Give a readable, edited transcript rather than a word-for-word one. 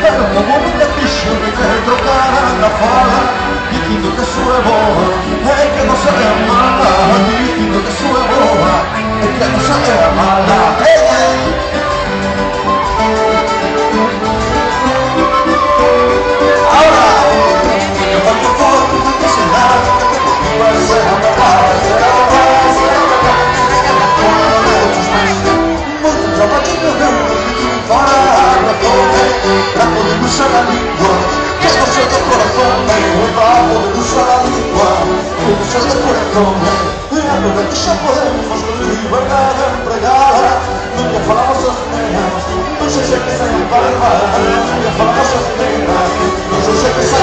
Pero como nunca quise que te tocara la fala, diciendo que sube boba, es que no se vea mala, diciendo que sube boba, es que no se vea mala. Ahora, yo tampoco me quise nada, igual será capaz, será capaz, será capaz, muito trabalho que eu dei, fora a razón, la podemos usar la lengua, que no se del corazón, la podemos usar la lengua, que no se del corazón, la verdad que ya podemos con libertad empregada, nunca falamos as nenas, no sé si que se me palma, nunca falamos as nenas, no sé si que se